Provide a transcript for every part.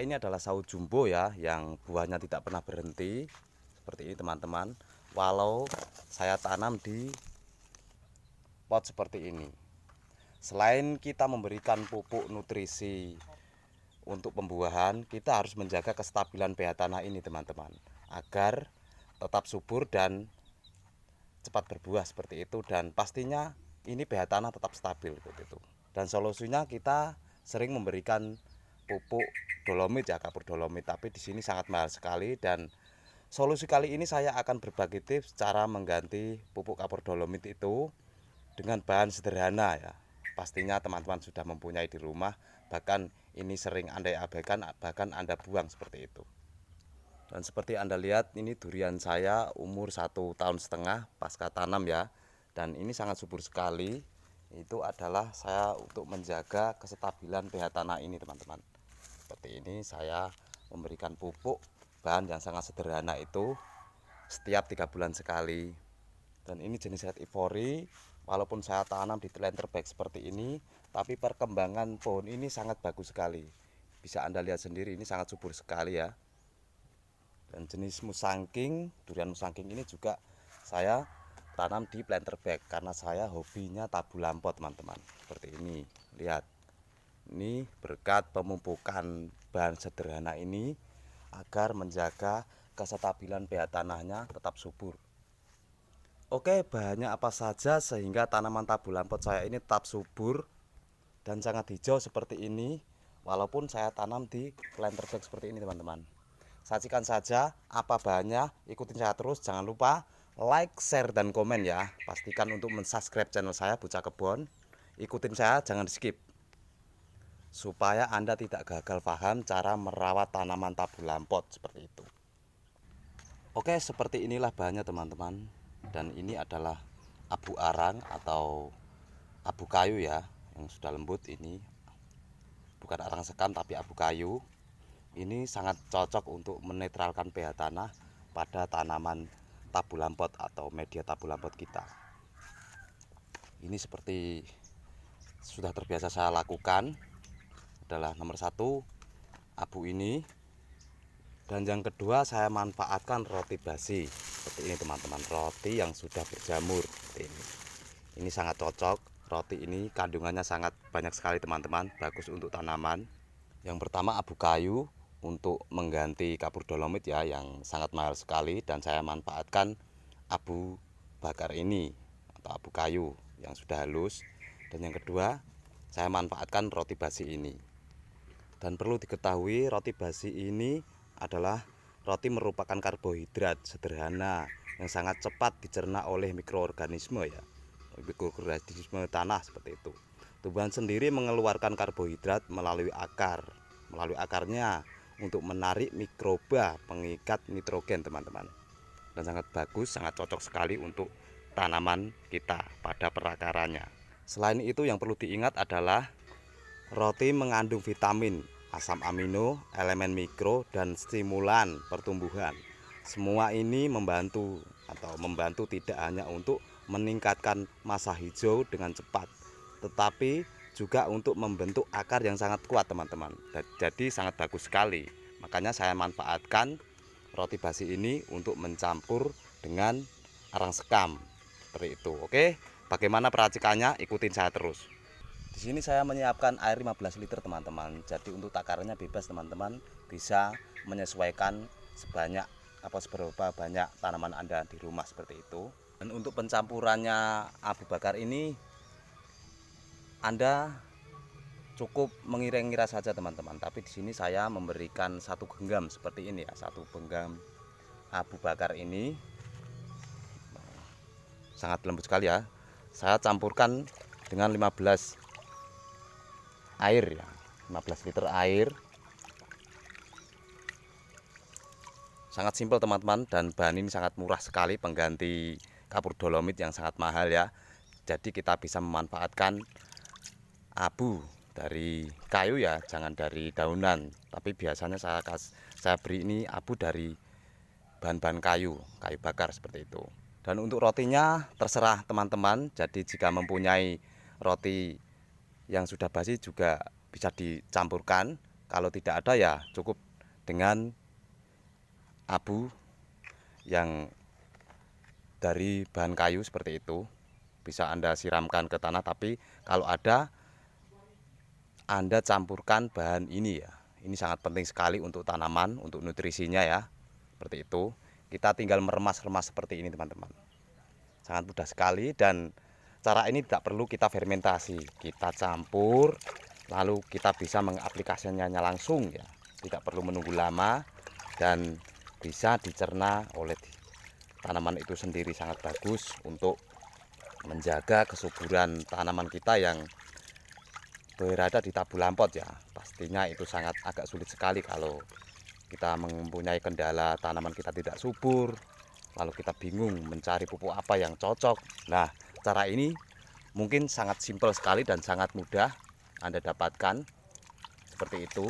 Ini adalah sawo jumbo ya, yang buahnya tidak pernah berhenti. Seperti ini teman-teman. Walau saya tanam di pot seperti ini. Selain kita memberikan pupuk nutrisi untuk pembuahan, kita harus menjaga kestabilan pH tanah ini teman-teman, agar tetap subur dan cepat berbuah seperti itu. Dan pastinya ini pH tanah tetap stabil seperti itu. Dan solusinya kita sering memberikan pupuk dolomit ya, kapur dolomit, tapi di sini sangat mahal sekali. Dan solusi kali ini saya akan berbagi tips cara mengganti pupuk kapur dolomit itu dengan bahan sederhana ya. Pastinya teman-teman sudah mempunyai di rumah, bahkan ini sering Anda abaikan, bahkan Anda buang seperti itu. Dan seperti Anda lihat, ini durian saya umur 1,5 tahun pasca tanam ya. Dan ini sangat subur sekali. Itu adalah saya untuk menjaga kestabilan pH tanah ini teman-teman. Seperti ini saya memberikan pupuk bahan yang sangat sederhana itu setiap 3 bulan sekali. Dan ini jenis red ivory. Walaupun saya tanam di planter bag seperti ini, tapi perkembangan pohon ini sangat bagus sekali. Bisa Anda lihat sendiri, ini sangat subur sekali ya. Dan jenis musangking, durian musangking ini juga saya tanam di planter bag karena saya hobinya tabu lampot teman-teman. Seperti ini, lihat. Ini berkat pemupukan bahan sederhana ini agar menjaga kestabilan pH tanahnya tetap subur. Oke, bahannya apa saja sehingga tanaman tabu lampot saya ini tetap subur dan sangat hijau seperti ini, walaupun saya tanam di planter bag seperti ini teman-teman. Saksikan saja apa bahannya, ikutin saya terus, jangan lupa like, share, dan komen ya. Pastikan untuk mensubscribe channel saya Bocah Kebon. Ikutin saya, jangan di skip, supaya Anda tidak gagal paham cara merawat tanaman tabu lampot seperti itu. Oke, seperti inilah bahannya teman-teman. Dan ini adalah abu arang atau abu kayu ya, yang sudah lembut. Ini bukan arang sekam tapi abu kayu. Ini sangat cocok untuk menetralkan pH tanah pada tanaman tabu lampot atau media tabu lampot kita. Ini seperti sudah terbiasa saya lakukan, adalah nomor 1 abu ini. Dan yang kedua, saya manfaatkan roti basi seperti ini teman-teman, roti yang sudah berjamur seperti ini. Ini sangat cocok, roti ini kandungannya sangat banyak sekali teman-teman, bagus untuk tanaman. Yang pertama abu kayu untuk mengganti kapur dolomit ya, yang sangat mahal sekali. Dan saya manfaatkan abu bakar ini atau abu kayu yang sudah halus. Dan yang kedua, saya manfaatkan roti basi ini. Dan perlu diketahui, roti basi ini adalah roti merupakan karbohidrat sederhana yang sangat cepat dicerna oleh mikroorganisme ya, mikroorganisme tanah seperti itu. Tumbuhan sendiri mengeluarkan karbohidrat melalui akar, melalui akarnya untuk menarik mikroba pengikat nitrogen teman-teman. Dan sangat bagus, sangat cocok sekali untuk tanaman kita pada perakarannya. Selain itu, yang perlu diingat adalah roti mengandung vitamin, asam amino, elemen mikro, dan stimulan pertumbuhan. Semua ini membantu tidak hanya untuk meningkatkan massa hijau dengan cepat, tetapi juga untuk membentuk akar yang sangat kuat teman-teman. Jadi sangat bagus sekali. Makanya saya manfaatkan roti basi ini untuk mencampur dengan arang sekam seperti itu. Oke, bagaimana peracikannya? Ikutin saya terus. Di sini saya menyiapkan air 15 liter teman-teman. Jadi untuk takarannya bebas teman-teman, bisa menyesuaikan seberapa banyak tanaman Anda di rumah seperti itu. Dan untuk pencampurannya abu bakar ini, Anda cukup mengira-ngira saja teman-teman. Tapi di sini saya memberikan 1 genggam seperti ini ya, 1 genggam abu bakar ini. Sangat lembut sekali ya. Saya campurkan dengan 15 air ya, 15 liter air. Sangat simpel teman-teman, dan bahan ini sangat murah sekali, pengganti kapur dolomit yang sangat mahal ya. Jadi kita bisa memanfaatkan abu dari kayu ya, jangan dari daunan. Tapi biasanya saya beri ini abu dari bahan-bahan kayu bakar seperti itu. Dan untuk rotinya terserah teman-teman. Jadi jika mempunyai roti yang sudah basi juga bisa dicampurkan, Kalau tidak ada ya cukup dengan abu yang dari bahan kayu seperti itu, bisa Anda siramkan ke tanah. Tapi kalau ada, Anda campurkan bahan ini ya. Ini sangat penting sekali untuk tanaman, untuk nutrisinya ya. Seperti itu. Kita tinggal meremas-remas seperti ini teman-teman. Sangat mudah sekali, dan cara ini tidak perlu kita fermentasi. Kita campur, lalu kita bisa mengaplikasikannya langsung ya. Tidak perlu menunggu lama, dan bisa dicerna oleh tanaman itu sendiri. Sangat bagus untuk menjaga kesuburan tanaman kita yang berada di Tabu Lampot ya. Pastinya itu sangat agak sulit sekali kalau kita mempunyai kendala tanaman kita tidak subur, lalu kita bingung mencari pupuk apa yang cocok. Nah, cara ini mungkin sangat simpel sekali dan sangat mudah Anda dapatkan seperti itu.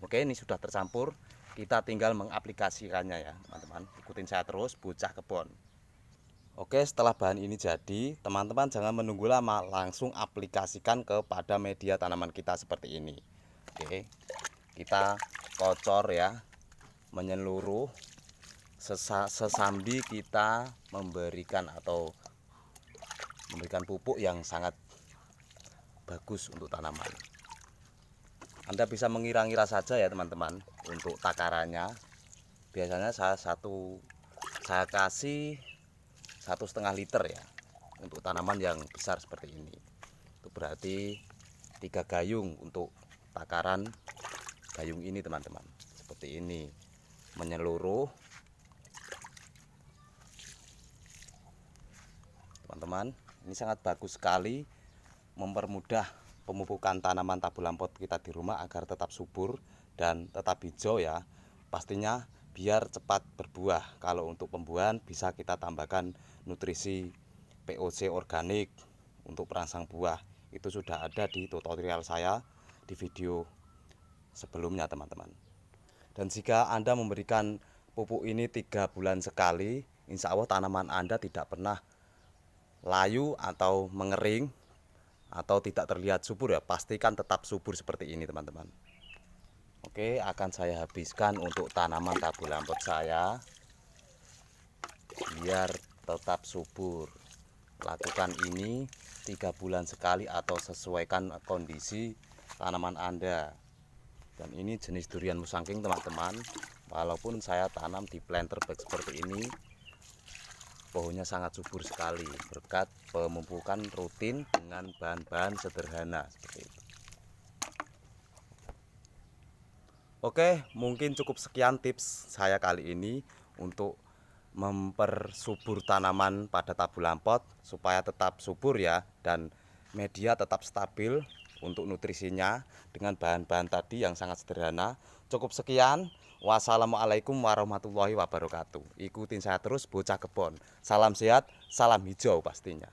Oke, ini sudah tercampur. Kita tinggal mengaplikasikannya ya teman-teman. Ikutin saya terus, bocah kebon. Oke, setelah bahan ini jadi, teman-teman jangan menunggu lama, langsung aplikasikan kepada media tanaman kita seperti ini. Oke, kita kocor ya, menyeluruh, sesambi kita memberikan pupuk yang sangat bagus untuk tanaman. Anda bisa mengira-ngira saja ya teman-teman untuk takarannya. Biasanya saya kasih 1,5 liter ya untuk tanaman yang besar seperti ini. Itu berarti 3 gayung untuk takaran gayung ini teman-teman. Seperti ini, menyeluruh. Teman-teman, ini sangat bagus sekali, mempermudah pemupukan tanaman Tabu Lampot kita di rumah agar tetap subur dan tetap hijau ya. Pastinya biar cepat berbuah. Kalau untuk pembuahan bisa kita tambahkan nutrisi POC organik untuk perangsang buah. Itu sudah ada di tutorial saya di video sebelumnya teman-teman. Dan jika Anda memberikan pupuk ini 3 bulan sekali, insya Allah tanaman Anda tidak pernah layu atau mengering atau tidak terlihat subur ya. Pastikan tetap subur seperti ini teman-teman. Oke, akan saya habiskan untuk tanaman Tabu Lampot saya biar tetap subur. Lakukan ini 3 bulan sekali atau sesuaikan kondisi tanaman Anda. Dan ini jenis durian musangking teman-teman. Walaupun saya tanam di planter bag seperti ini, pohonnya sangat subur sekali berkat pemupukan rutin dengan bahan-bahan sederhana seperti itu. Oke, mungkin cukup sekian tips saya kali ini untuk mempersubur tanaman pada Tabu Lampot supaya tetap subur ya, dan media tetap stabil untuk nutrisinya dengan bahan-bahan tadi yang sangat sederhana. Cukup sekian. Wassalamualaikum warahmatullahi wabarakatuh. Ikutin saya terus, bocah kebon. Salam sehat, salam hijau pastinya.